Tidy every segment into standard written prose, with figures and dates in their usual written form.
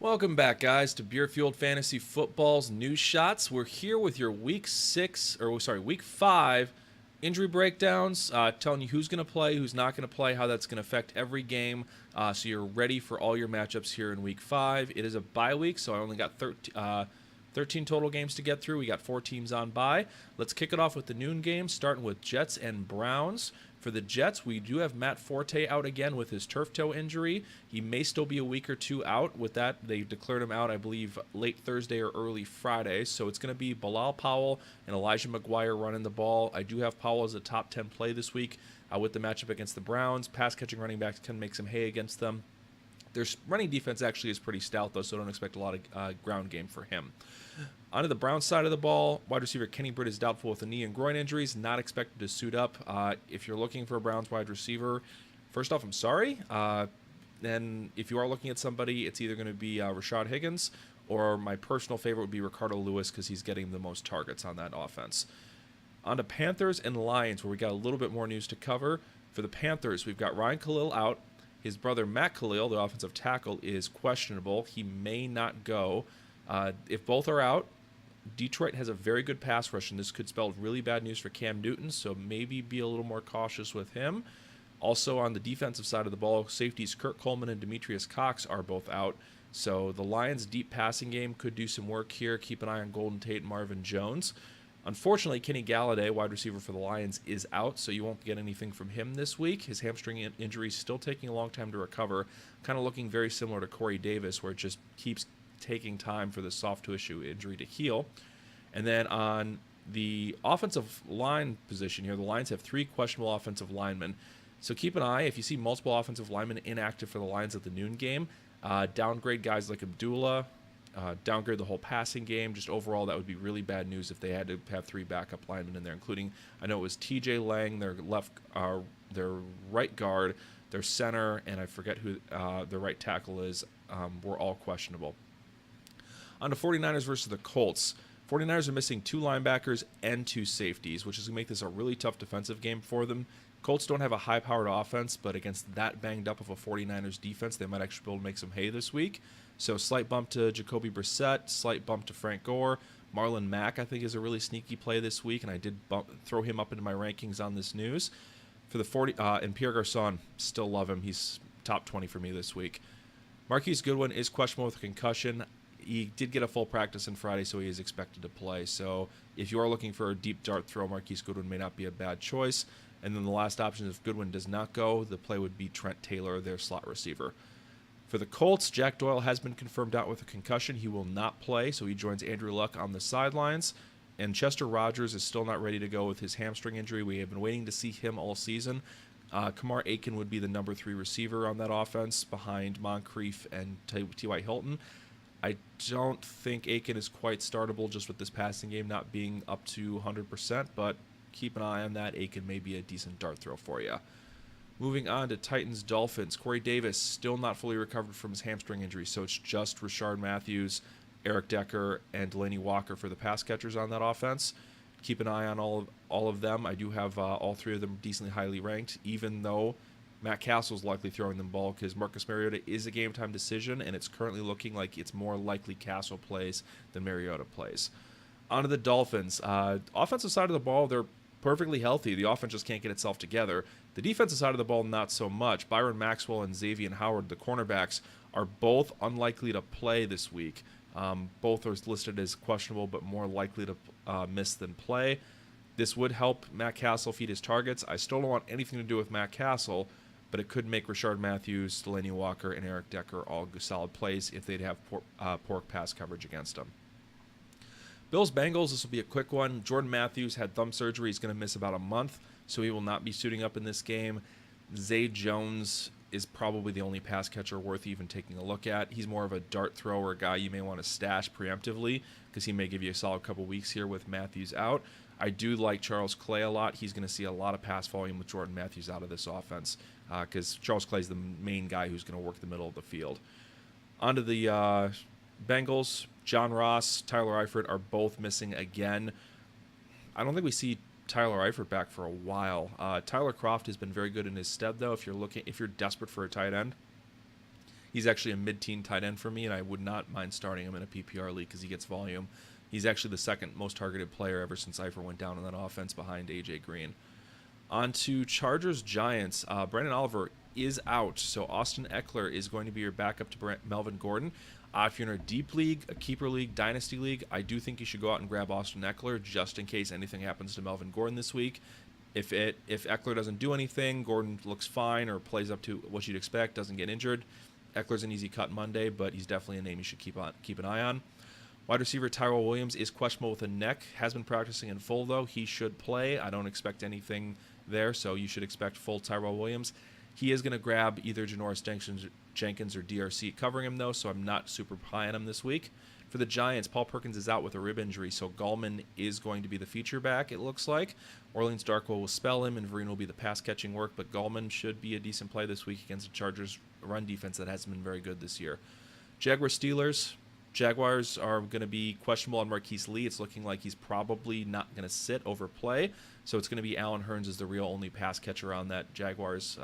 Welcome back, guys, to Beer Fueled Fantasy Football's News Shots. We're here with your Week 5 injury breakdowns, telling you who's going to play, who's not going to play, how that's going to affect every game, so you're ready for all your matchups here in Week 5. It is a bye week, so I only got 13 total games to get through. We got 4 teams on bye. Let's kick it off with the noon game, starting with Jets and Browns. For the Jets, we do have Matt Forte out again with his turf toe injury. He may still be a week or two out with that. They declared him out, I believe, late Thursday or early Friday. So it's going to be Bilal Powell and Elijah McGuire running the ball. I do have Powell as a top 10 play this week with the matchup against the Browns. Pass-catching running backs can make some hay against them. Their running defense actually is pretty stout, though, so don't expect a lot of ground game for him. Onto the Browns side of the ball, wide receiver Kenny Britt is doubtful with the knee and groin injuries, not expected to suit up. If you're looking for a Browns wide receiver, first off, I'm sorry. Then if you are looking at somebody, it's either going to be Rashad Higgins or my personal favorite would be Ricardo Lewis because he's getting the most targets on that offense. On to Panthers and Lions, where we got a little bit more news to cover. For the Panthers, we've got Ryan Khalil out. His brother Matt Khalil, the offensive tackle, is questionable. He may not go. If both are out, Detroit has a very good pass rush, and this could spell really bad news for Cam Newton, so maybe be a little more cautious with him. Also, on the defensive side of the ball, safeties Kurt Coleman and Demetrius Cox are both out, so the Lions' deep passing game could do some work here. Keep an eye on Golden Tate and Marvin Jones. Unfortunately, Kenny Galladay, wide receiver for the Lions, is out, so you won't get anything from him this week. His hamstring injury is still taking a long time to recover, kind of looking very similar to Corey Davis, where it just keeps taking time for the soft tissue injury to heal. And then on the offensive line position here, the Lions have 3 questionable offensive linemen. So keep an eye. If you see multiple offensive linemen inactive for the Lions at the noon game, downgrade guys like Abdullah, downgrade the whole passing game. Just overall, that would be really bad news if they had to have 3 backup linemen in there, including, I know it was TJ Lang, their right guard, their center, and I forget who their right tackle is, were all questionable. On to 49ers versus the Colts. 49ers are missing 2 linebackers and 2 safeties, which is going to make this a really tough defensive game for them. Colts don't have a high-powered offense, but against that banged up of a 49ers defense, they might actually be able to make some hay this week. So slight bump to Jacoby Brissett, slight bump to Frank Gore. Marlon Mack, I think, is a really sneaky play this week, and I did throw him up into my rankings on this news. For the and Pierre Garçon, still love him. He's top 20 for me this week. Marquise Goodwin is questionable with a concussion. He did get a full practice on Friday, so he is expected to play. So if you are looking for a deep dart throw, Marquise Goodwin may not be a bad choice. And then the last option, if Goodwin does not go, the play would be Trent Taylor, their slot receiver. For the Colts, Jack Doyle has been confirmed out with a concussion. He will not play, so he joins Andrew Luck on the sidelines. And Chester Rogers is still not ready to go with his hamstring injury. We have been waiting to see him all season. Kamar Aiken would be the number 3 receiver on that offense behind Moncrief and T.Y. Hilton. I don't think Aiken is quite startable just with this passing game not being up to 100%, but keep an eye on that. Aiken may be a decent dart throw for you. Moving on to Titans-Dolphins. Corey Davis still not fully recovered from his hamstring injury, so it's just Rashard Matthews, Eric Decker, and Delaney Walker for the pass catchers on that offense. Keep an eye on all of them. I do have all 3 of them decently highly ranked, even though Matt Castle's likely throwing them ball because Marcus Mariota is a game-time decision, and it's currently looking like it's more likely Castle plays than Mariota plays. On to the Dolphins. Offensive side of the ball, they're perfectly healthy. The offense just can't get itself together. The defensive side of the ball, not so much. Byron Maxwell and Xavier Howard, the cornerbacks, are both unlikely to play this week. Both are listed as questionable, but more likely to miss than play. This would help Matt Castle feed his targets. I still don't want anything to do with Matt Castle, but it could make Rashard Matthews, Delaney Walker, and Eric Decker all solid plays if they'd have poor pass coverage against them. Bills-Bengals, this will be a quick one. Jordan Matthews had thumb surgery. He's going to miss about a month, so he will not be suiting up in this game. Zay Jones is probably the only pass catcher worth even taking a look at. He's more of a dart thrower, a guy you may want to stash preemptively because he may give you a solid couple weeks here with Matthews out. I do like Charles Clay a lot. He's going to see a lot of pass volume with Jordan Matthews out of this offense because Charles Clay is the main guy who's going to work the middle of the field. On to the Bengals. John Ross, Tyler Eifert are both missing again. I don't think we see Tyler Eifert back for a while. Tyler Kroft has been very good in his stead, though. If you're desperate for a tight end, He's actually a mid-teen tight end for me, and I would not mind starting him in a PPR league because he gets volume. He's actually the second most targeted player ever since Eifert went down in that offense behind A.J. Green. On to Chargers-Giants. Brandon Oliver is out, so Austin Eckler is going to be your backup to Melvin Gordon. If you're in a deep league, a keeper league, dynasty league, I do think you should go out and grab Austin Eckler just in case anything happens to Melvin Gordon this week. If Eckler doesn't do anything, Gordon looks fine or plays up to what you'd expect, doesn't get injured, Eckler's an easy cut Monday, but he's definitely a name you should keep an eye on. Wide receiver Tyrell Williams is questionable with a neck. Has been practicing in full, though. He should play. I don't expect anything there, so you should expect full Tyrell Williams. He is going to grab either Janoris Jenkins or DRC covering him, though, so I'm not super high on him this week. For the Giants, Paul Perkins is out with a rib injury, so Gallman is going to be the feature back, it looks like. Orleans Darkwa will spell him, and Vereen will be the pass-catching work, but Gallman should be a decent play this week against the Chargers' run defense that hasn't been very good this year. Jaguars-Steelers. Jaguars are going to be questionable on Marquise Lee. It's looking like he's probably not going to sit over play, so it's going to be Allen Hurns as the real only pass catcher on that Jaguars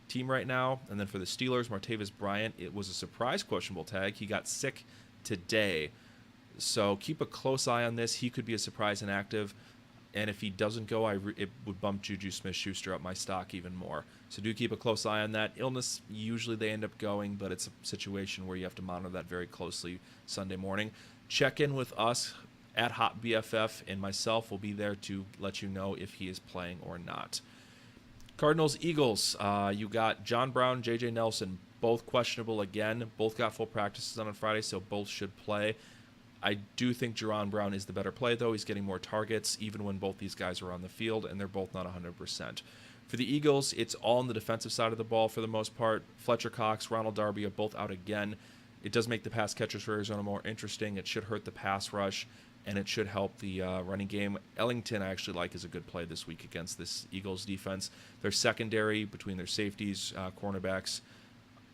team right now. And then for the Steelers, Martavis Bryant, it was a surprise questionable tag. He got sick today, so keep a close eye on this. He could be a surprise inactive, and if he doesn't go, it would bump Juju Smith-Schuster up my stock even more. So do keep a close eye on that. Illness, usually they end up going, but it's a situation where you have to monitor that very closely Sunday morning. Check in with us at Hot BFF, and myself will be there to let you know if he is playing or not. Cardinals, Eagles, you got John Brown, J.J. Nelson, both questionable again. Both got full practices on Friday, so both should play. I do think Jerron Brown is the better play, though. He's getting more targets, even when both these guys are on the field, and they're both not 100%. For the Eagles, it's all on the defensive side of the ball for the most part. Fletcher Cox, Ronald Darby are both out again. It does make the pass catchers for Arizona more interesting. It should hurt the pass rush, and it should help the running game. Ellington, I actually like as a good play this week against this Eagles defense. Their secondary, between their safeties, cornerbacks,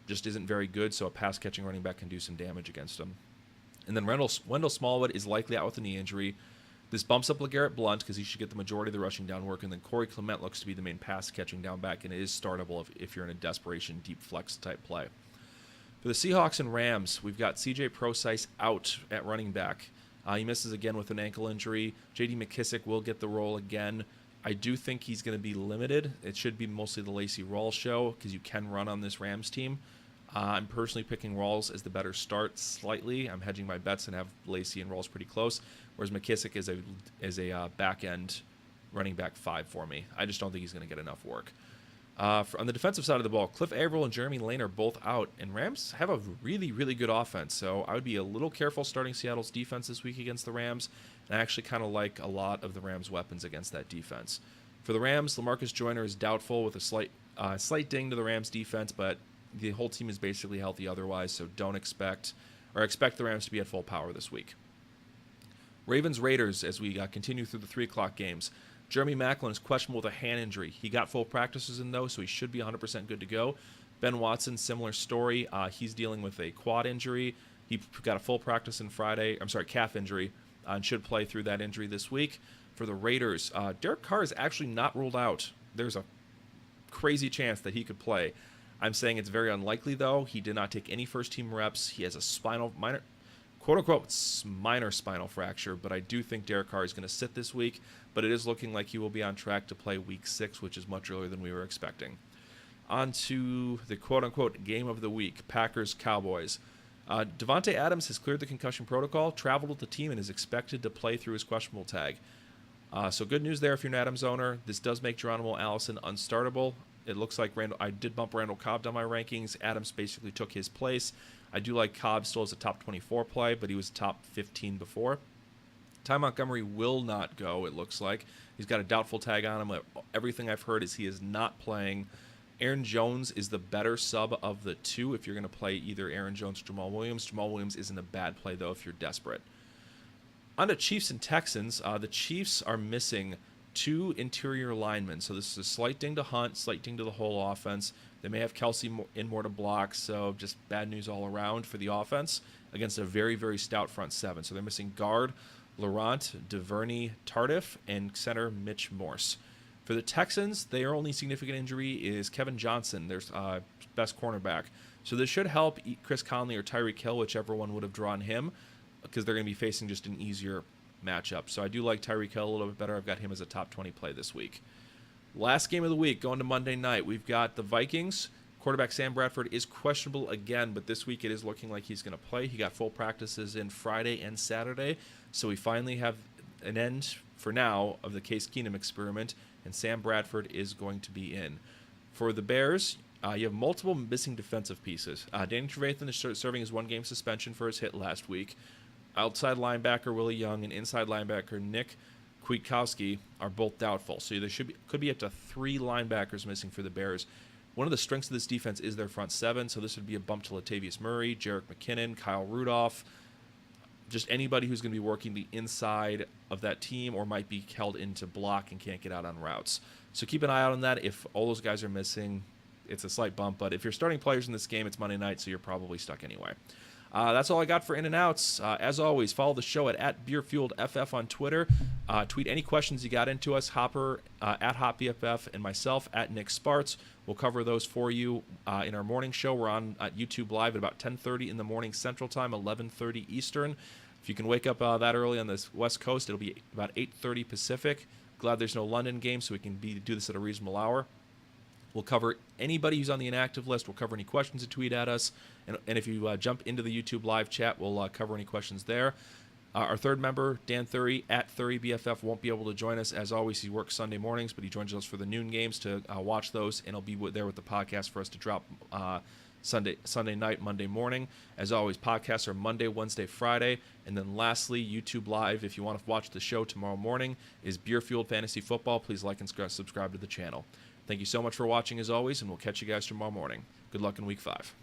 just isn't very good, so a pass-catching running back can do some damage against them. And then Wendell Smallwood is likely out with a knee injury. This bumps up LeGarrette Blount because he should get the majority of the rushing down work, and then Corey Clement looks to be the main pass-catching down back, and it is startable if you're in a desperation, deep flex-type play. For the Seahawks and Rams, we've got C.J. Prosise out at running back. He misses again with an ankle injury. J.D. McKissick will get the role again. I do think he's going to be limited. It should be mostly the Lacey Rawls show because you can run on this Rams team. I'm personally picking Rawls as the better start slightly. I'm hedging my bets and have Lacey and Rawls pretty close, whereas McKissick is a back-end running back 5 for me. I just don't think he's going to get enough work. On the defensive side of the ball, Cliff Averill and Jeremy Lane are both out, and Rams have a really, really good offense, so I would be a little careful starting Seattle's defense this week against the Rams, and I actually kind of like a lot of the Rams' weapons against that defense. For the Rams, LaMarcus Joyner is doubtful with a slight ding to the Rams' defense, but the whole team is basically healthy otherwise, so expect the Rams to be at full power this week. Ravens-Raiders, as we continue through the 3 o'clock games. Jeremy Maclin is questionable with a hand injury. He got full practices in, though, so he should be 100% good to go. Ben Watson, similar story. He's dealing with a quad injury. He got a full practice on Friday. Calf injury, and should play through that injury this week. For the Raiders, Derek Carr is actually not ruled out. There's a crazy chance that he could play. I'm saying it's very unlikely, though. He did not take any first-team reps. He has a quote-unquote minor spinal fracture, but I do think Derek Carr is going to sit this week, but it is looking like he will be on track to play Week 6, which is much earlier than we were expecting. On to the quote-unquote game of the week, Packers-Cowboys. Devontae Adams has cleared the concussion protocol, traveled with the team, and is expected to play through his questionable tag. So good news there if you're an Adams owner. This does make Geronimo Allison unstartable. It looks like I did bump Randall Cobb down my rankings. Adams basically took his place. I do like Cobb still as a top 24 play, but he was top 15 before. Ty Montgomery will not go, it looks like. He's got a doubtful tag on him. Everything I've heard is he is not playing. Aaron Jones is the better sub of the two if you're going to play either Aaron Jones or Jamal Williams. Jamal Williams isn't a bad play, though, if you're desperate. On to Chiefs and Texans. The Chiefs are missing 2 interior linemen. So this is a slight ding to Hunt, slight ding to the whole offense. They may have Kelsey in more to block, so just bad news all around for the offense against a very, very stout front 7. So they're missing guard Laurent, DuVernay, Tardif, and center Mitch Morse. For the Texans, their only significant injury is Kevin Johnson, their best cornerback. So this should help Chris Conley or Tyreek Hill, whichever one would have drawn him, because they're going to be facing just an easier matchup. So I do like Tyreek Hill a little bit better. I've got him as a top 20 play this week. Last game of the week, going to Monday night, we've got the Vikings. Quarterback Sam Bradford is questionable again, but this week it is looking like he's going to play. He got full practices in Friday and Saturday, so we finally have an end, for now, of the Case Keenum experiment, and Sam Bradford is going to be in. For the Bears, you have multiple missing defensive pieces. Danny Trevathan is serving his one-game suspension for his hit last week. Outside linebacker Willie Young and inside linebacker Nick Kwiatkowski are both doubtful, so there could be up to 3 linebackers missing for the Bears. One of the strengths of this defense is their front 7, so this would be a bump to Latavius Murray, Jerick McKinnon, Kyle Rudolph, just anybody who's going to be working the inside of that team or might be held into block and can't get out on routes. So keep an eye out on that. If all those guys are missing, it's a slight bump, but if you're starting players in this game, it's Monday night, so you're probably stuck anyway. That's all I got for in and outs. As always, follow the show at BeerFueledFF on Twitter. Tweet any questions you got into us. Hopper at HopBFF and myself at Nick Sparts. We'll cover those for you in our morning show. We're on YouTube Live at about 10:30 in the morning Central Time, 11:30 Eastern. If you can wake up that early on the West Coast, it'll be about 8:30 Pacific. Glad there's no London game, so we can do this at a reasonable hour. We'll cover anybody who's on the inactive list. We'll cover any questions that tweet at us. And if you jump into the YouTube live chat, we'll cover any questions there. Our third member, Dan Thury, at ThuryBFF, won't be able to join us. As always, he works Sunday mornings, but he joins us for the noon games to watch those, and he'll be there with the podcast for us to drop Sunday night, Monday morning. As always, podcasts are Monday, Wednesday, Friday. And then lastly, YouTube Live, if you want to watch the show tomorrow morning, is Beer Fueled Fantasy Football. Please like and subscribe to the channel. Thank you so much for watching as always, and we'll catch you guys tomorrow morning. Good luck in Week 5.